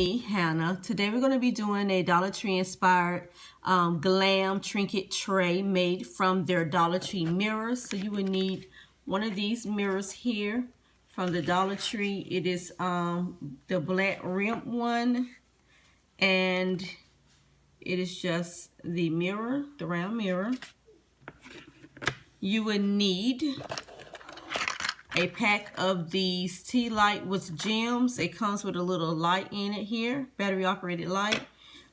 me, Hannah. Today we're going to be doing a Dollar Tree inspired glam trinket tray made from their Dollar Tree mirrors. So you would need one of these mirrors here from the Dollar Tree. It is the black rim one, and it is just the mirror, the round mirror. You would need a pack of these tea light with gems. It comes with a little light in it here, battery operated light,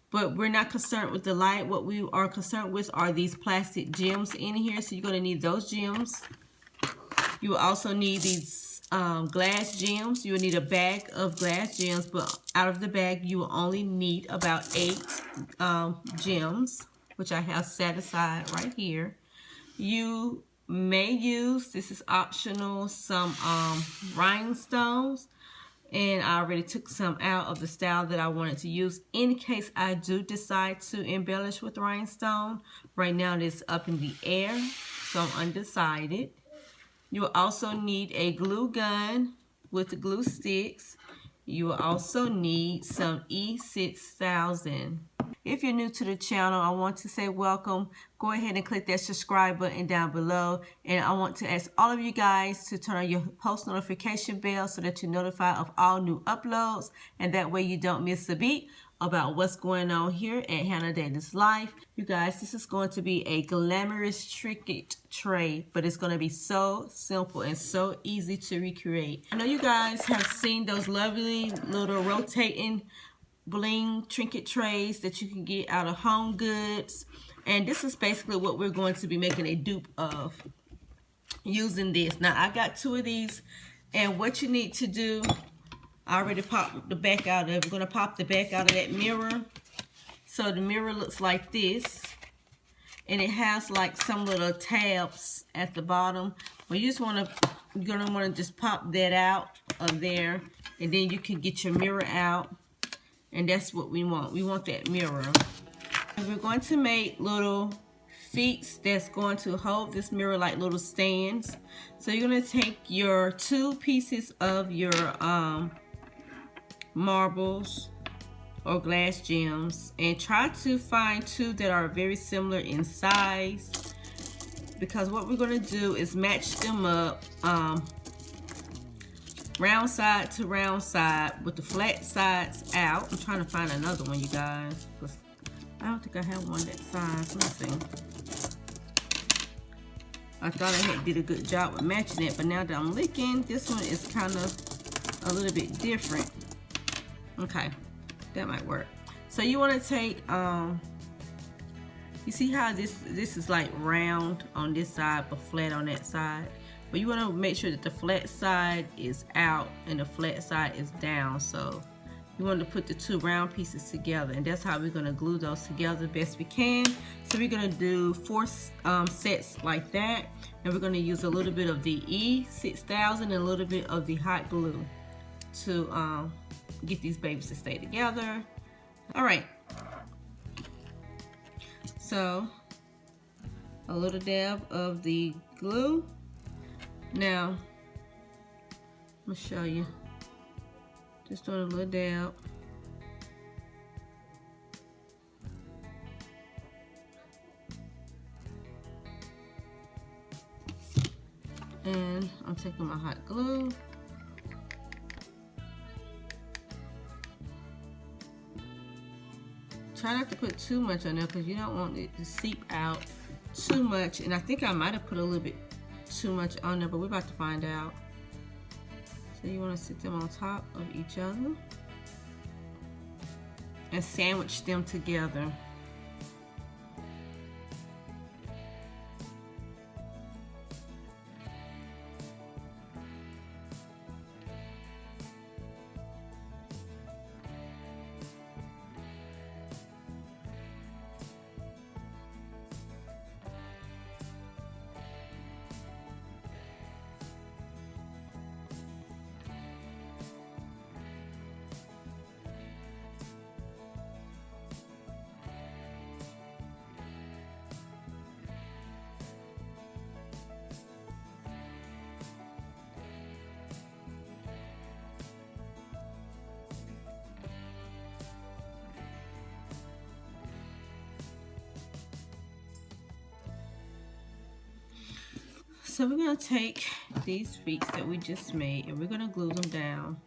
but we're not concerned with the light. What we are concerned with are these plastic gems in here, so you're going to need those gems. You will also need these glass gems. You will need a bag of glass gems, but out of the bag you will only need about 8 gems, which I have set aside right here. You may use, this is optional, some rhinestones, and I already took some out of the style that I wanted to use in case I do decide to embellish with rhinestone. Right now it is up in the air, so I'm undecided. You will also need a glue gun with the glue sticks. You will also need some E6000. If you're new to the channel, I want to say welcome. Go ahead and click that subscribe button down below. And I want to ask all of you guys to turn on your post notification bell so that you're notified of all new uploads. And that way you don't miss a beat about what's going on here at Hannadailylife. You guys, this is going to be a glamorous trinket tray, but it's going to be so simple and so easy to recreate. I know you guys have seen those lovely little rotating bling trinket trays that you can get out of Home Goods, and this is basically what we're going to be making a dupe of using this. Now I got 2 of these, and what you need to do, I already popped the back out of it. We're going to pop the back out of that mirror. So the mirror looks like this, and it has like some little tabs at the bottom. Well, you're gonna want to just pop that out of there, and then you can get your mirror out. And that's what we want. We want that mirror. And we're going to make little feet that's going to hold this mirror like little stands. So you're going to take your 2 pieces of your marbles or glass gems and try to find 2 that are very similar in size, because what we're going to do is match them up round side to round side with the flat sides out. I'm trying to find another one, you guys, because I don't think I have one that size. Let me see. I thought I did a good job with matching it, but now that I'm looking, this one is kind of a little bit different. Okay, that might work. So you want to take, you see how this is like round on this side but flat on that side? But you want to make sure that the flat side is out and the flat side is down. So you want to put the 2 round pieces together, and that's how we're going to glue those together the best we can. So we're going to do 4 sets like that, and we're going to use a little bit of the E6000 and a little bit of the hot glue to get these babies to stay together. All right. So a little dab of the glue. Now, I'm going to show you. Just doing a little dab. And I'm taking my hot glue. Try not to put too much on there because you don't want it to seep out too much. And I think I might have put a little bit too much on there, but we're about to find out. So you want to sit them on top of each other and sandwich them together. So we're going to take these feet that we just made and we're going to glue them down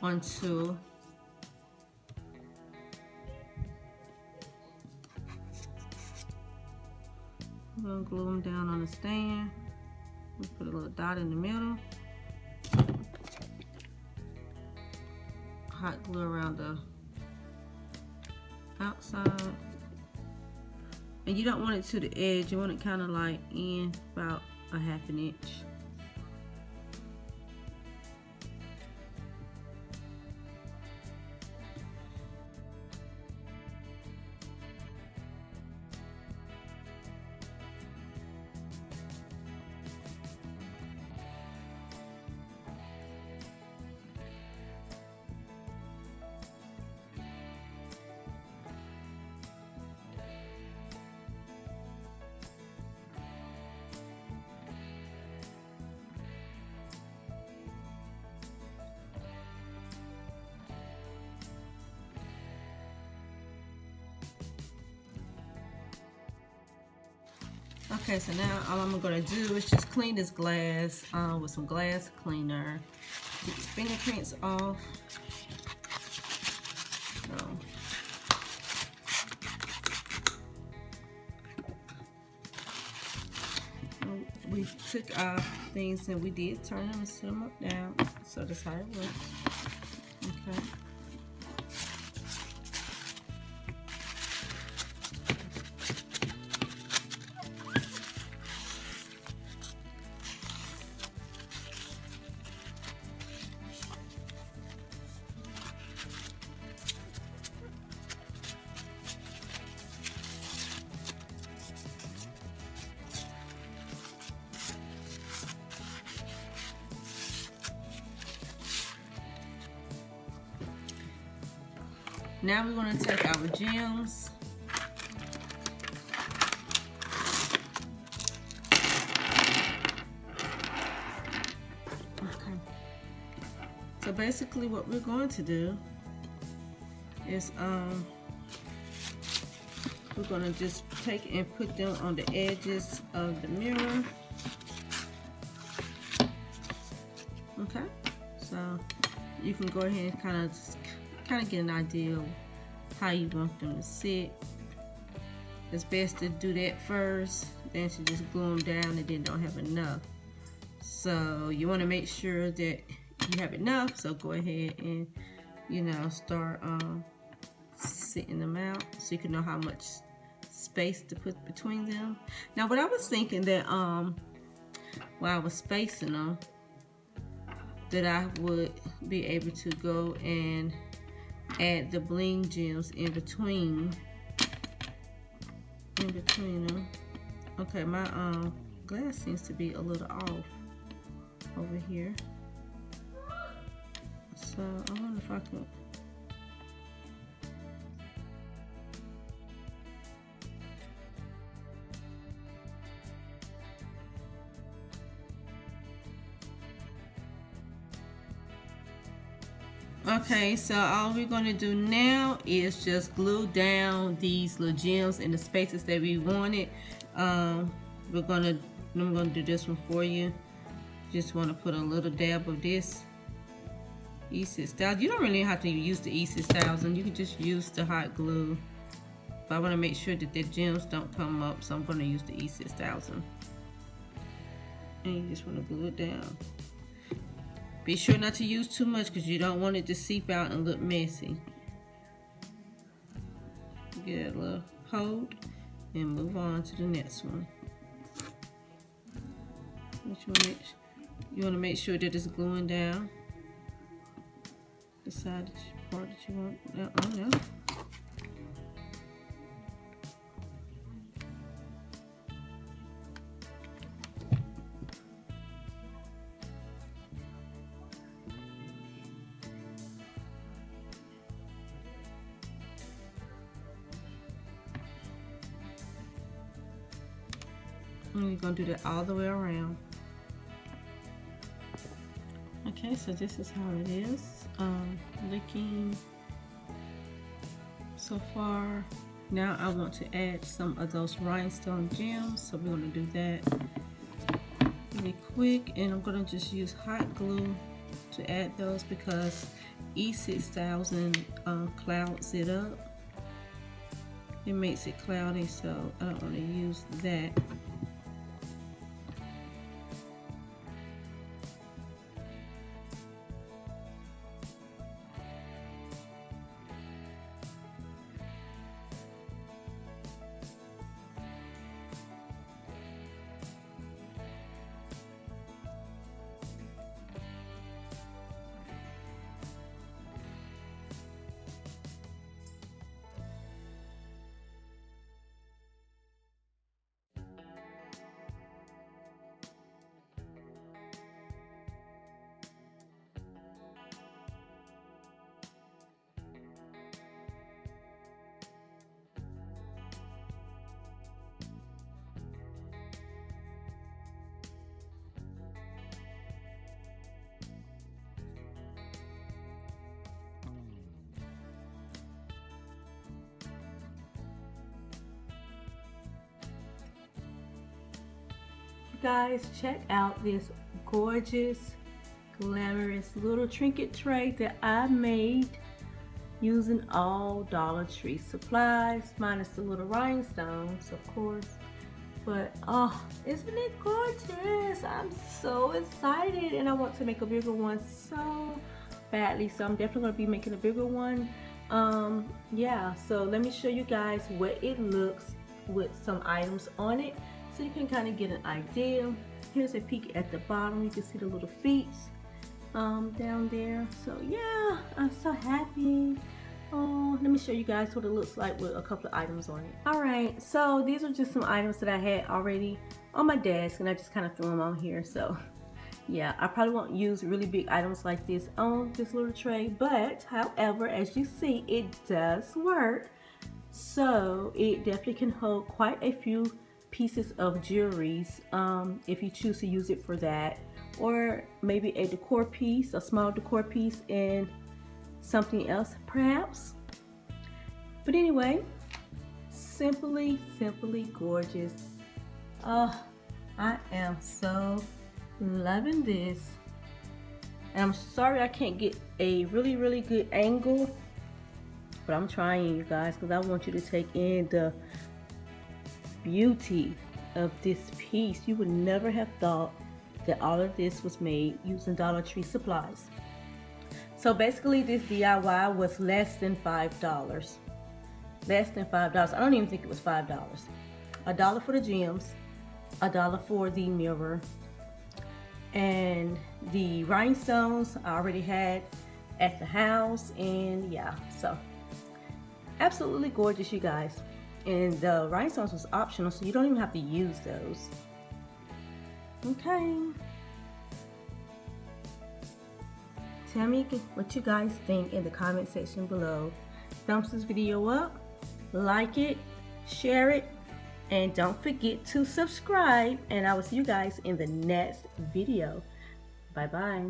onto we're going to glue them down on the stand. We put a little dot in the middle. Hot glue around the outside. And you don't want it to the edge, you want it kind of like in about a ½ inch. Okay, so now all I'm gonna do is just clean this glass with some glass cleaner. Get the fingerprints off. So, we took our things and we did turn them and set them up down. So that's how it works. Okay. Now we're going to take our gems. Okay. So basically what we're going to do is we're going to just take and put them on the edges of the mirror. Okay. So you can go ahead and kind of get an idea of how you want them to sit. It's best to do that first, then to just glue them down and then don't have enough. So you want to make sure that you have enough, so go ahead and, you know, start sitting them out so you can know how much space to put between them. Now what I was thinking that while I was spacing them, that I would be able to go and add the bling gems in between them. Okay, my glass seems to be a little off over here, so I wonder if I could. Okay, so all we're going to do now is just glue down these little gems in the spaces that we wanted. I'm going to do this one for you. Just want to put a little dab of this E6000. You don't really have to use the E6000. You can just use the hot glue. But I want to make sure that the gems don't come up, so I'm going to use the E6000. And you just want to glue it down. Be sure not to use too much because you don't want it to seep out and look messy. Get a little hold and move on to the next one. You want to make sure that it's gluing down the side part that you want. No. And you're going to do that all the way around. Okay, so this is how it is looking so far. Now I want to add some of those rhinestone gems, so we're going to do that really quick, and I'm going to just use hot glue to add those because E6000 clouds it up. It makes it cloudy, so I don't want to use that. Guys, check out this gorgeous, glamorous little trinket tray that I made using all Dollar Tree supplies, minus the little rhinestones, of course. But oh, isn't it gorgeous? I'm so excited, and I want to make a bigger one so badly, so I'm definitely going to be making a bigger one. Yeah, so let me show you guys what it looks with some items on it, so you can kind of get an idea. Here's a peek at the bottom. You can see the little feet down there. So yeah, I'm so happy. Oh, let me show you guys what it looks like with a couple of items on it. All right, so these are just some items that I had already on my desk, and I just kind of threw them on here. So yeah, I probably won't use really big items like this on this little tray, but however, as you see, it does work. So it definitely can hold quite a few pieces of jewelries if you choose to use it for that, or maybe a decor piece, a small decor piece, and something else perhaps. But anyway, simply gorgeous. Oh, I am so loving this, and I'm sorry I can't get a really good angle, but I'm trying, you guys, because I want you to take in the beauty of this piece. You would never have thought that all of this was made using Dollar Tree supplies. So basically this DIY was less than $5. Less than $5. I don't even think it was $5. $1 for the gems, $1 for the mirror, and the rhinestones I already had at the house. And yeah, so absolutely gorgeous, you guys. And the rhinestones was optional, so you don't even have to use those. Okay, tell me what you guys think in the comment section below. Thumbs this video up, like it, share it, and don't forget to subscribe, and I will see you guys in the next video. Bye bye.